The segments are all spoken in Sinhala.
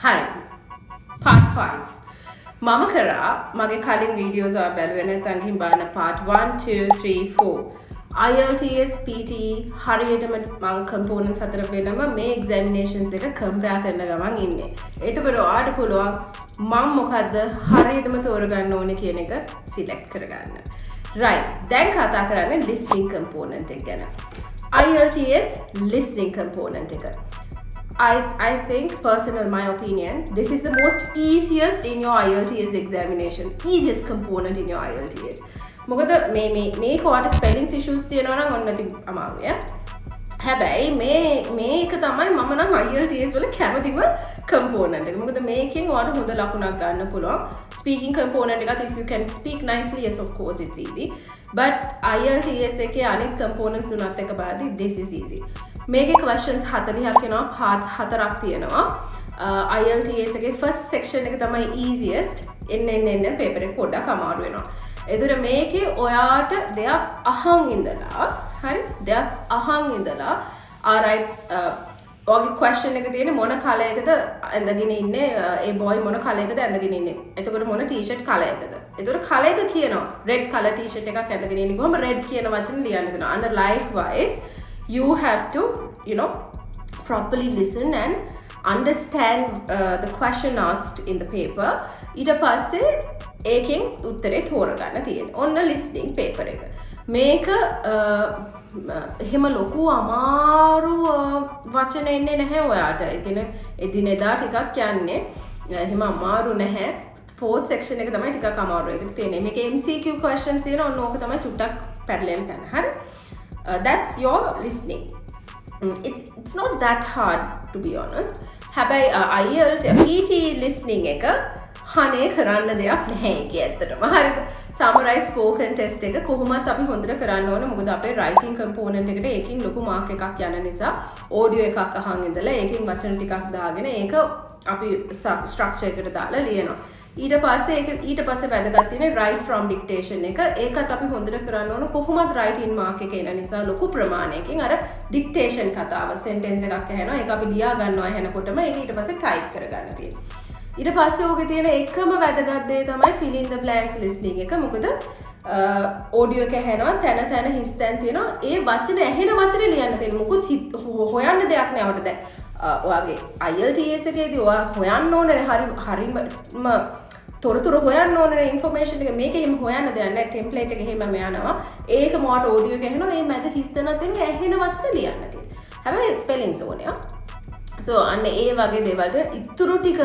හරි. part 5. මම කරා මගේ කලින් වීඩියෝස් ඔයා බැලුවේ නැත්නම් ගිහින් බලන්න part 1 2 3 4 IELTS PT හරියටම මම components හතර වෙනම මේ examinations දෙක compare කරන ගමන් ඉන්නේ. එතකොට ඔයාට පුළුවන් මම මොකද්ද හරියටම තෝරගන්න ඕනේ කියන එක select කරගන්න. right. දැන් කතා කරන්නේ listening component එක ගැන. IELTS listening component එක. I think, personal my opinion, this is the most easiest in your IELTS examination. Easiest component in your IELTS. මොකද මේ කොට spellings issues තියෙනවා නම් ඔන්න ඉතින් අමාරුයි. හැබැයි මේක තමයි මම නම් IELTS වල කැමතිම component එක. මොකද මේකෙන් ඔයාලට හොඳ ලකුණක් ගන්න පුළුවන්. Speaking component එකත් if you can speak nicely, yes of course it's easy. But IELTS එකේ අනිත් components උනත් එක බලද්දි this is easy. මේකේ questions 40ක් එනවා, parts 4ක් තියෙනවා. IELTS එකේ first section එක තමයි easiest. එන්න paper එක පොඩ්ඩක් අමාරු වෙනවා. එතකොට මේකේ ඔයාට දෙයක් අහන් ඉඳලා, හරි? දෙයක් අහන් ඉඳලා alright ඔයාගේ question එක තියෙන්නේ මොන කලයකද ඇඳගෙන ඉන්නේ ඒ boy මොන කලයකද ඇඳගෙන ඉන්නේ. එතකොට මොන t-shirt කලයකද. එතකොට කලයක කියනවා red color t-shirt එකක් ඇඳගෙන ඉන්නේ කොහොම red කියන වචන ලියන්න දෙනවා. and likewise you have to, properly listen and understand the question asked in the paper. ඊට පස්සේ ඒකෙන් උත්තරේ තෝරගන්න තියෙනවා. ඔන්න listening paper එක. මේක එහෙම ලොකු අමාරු වචන එන්නේ නැහැ ඔයාට. ඒ කියන්නේ එදිනෙදා ටිකක් යන්නේ. එහෙම අමාරු නැහැ. fourth section එක තමයි ටිකක් අමාරු වෙන්නේ. තියෙන්නේ. මේක MCQ questions තියෙන ඔන්න ඕක තමයි චුට්ටක් පැටලෙන්න ගන්න. හරි? That's your listening. It's not that hard, to be honest. හැබැයි IELTS PT listening එක හනේ කරන්න දෙයක් නැහැ ඒකේ ඇත්තටම. හරිද? summarize spoken test එක කොහොමත් අපි හොඳට කරන්න ඕනේ. මොකද අපේ writing component එකට ඒකින් ලොකු mark එකක් යන නිසා audio එකක් අහන් ඉඳලා ඒකින් වචන ටිකක් දාගෙන ඒක අපි structure එකට දාලා ලියනවා. ඊට පස්සේ වැදගත් තියෙන්නේ write from dictation එක. ඒකත් අපි හොඳට කරන්න ඕන. කොහොමද writing mark එක එන නිසා ලොකු ප්‍රමාණයකින් අර dictation කතාව sentence එකක් ඇහෙනවා. ඒක අපි ලියා ගන්නවා ඇහෙනකොටම ඒක ඊට පස්සේ type කරගන්න තියෙනවා. ඊට පස්සේ ඕකේ තියෙන එකම වැදගත් දේ තමයි fill in the blanks listening එක. මොකද audio එක ඇහෙනවා තැන හිස් තැන් තියෙනවා. ඒ වචන ඇහෙන වචනේ ලියන්න තියෙනවා. මොකුත් හොයන්න දෙයක් නෑ ඔයාලට. දැන් ඔයාගේ IELTS එකේදී ඔයා හොයන්න ඕනේ හරිම තොරතුරු හොයන්න ඕනේ ඉන්ෆර්මේෂන් එක. මේක එහෙම හොයන්න දෙයක් නෑ. ටෙම්ප්ලේට් එක එහෙමම යනවා. ඒක මොකට audio එක ඇහෙනවා. මේ මැද හිස් තැනක් තියෙනවා. ඇහෙන වචන ලියන්න තියෙනවා. හැබැයි spellings ඕනේ. So අන්න ඒ වගේ දේවල්ට ඉතුරු ටික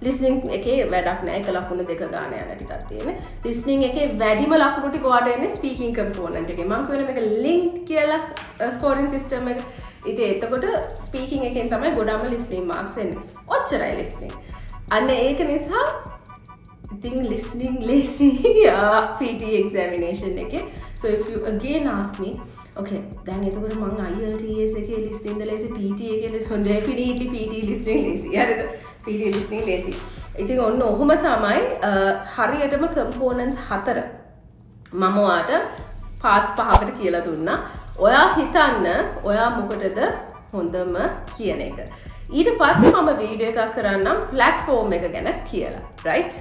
listening එකේ වැඩක් නෑ. එක ලකුණු දෙක ගන්න යන ටිකක් තියෙන්නේ. listening එකේ වැඩිම ලකුණු ටික ඔයාට එන්නේ speaking component එකේ. මම කියවනේ මේක linked කියලා scoring system එක. ඉතින් එතකොට speaking එකෙන් තමයි ගොඩක්ම listening marks එන්නේ. ඔච්චරයි listening. අන්න ඒක නිසා ඉතින් listening lazy PT examination එකේ. So if you again ask me, okay, දැන් එතකොට මම IELTS එකේ listening ද lazy, PT එකේ definitely PT listening lazy. හරිද? PT listening lazy. ඉතින් ඔන්න ඔහොම තමයි හරියටම components 4 මම ඔයාට parts 5කට කියලා දුන්නා. ඔයා හිතන්න ඔයා මොකටද හොඳම කියන එක. ඊට පස්සේ මම වීඩියෝ එකක් කරන්නම් platform එක ගැන කියලා. right?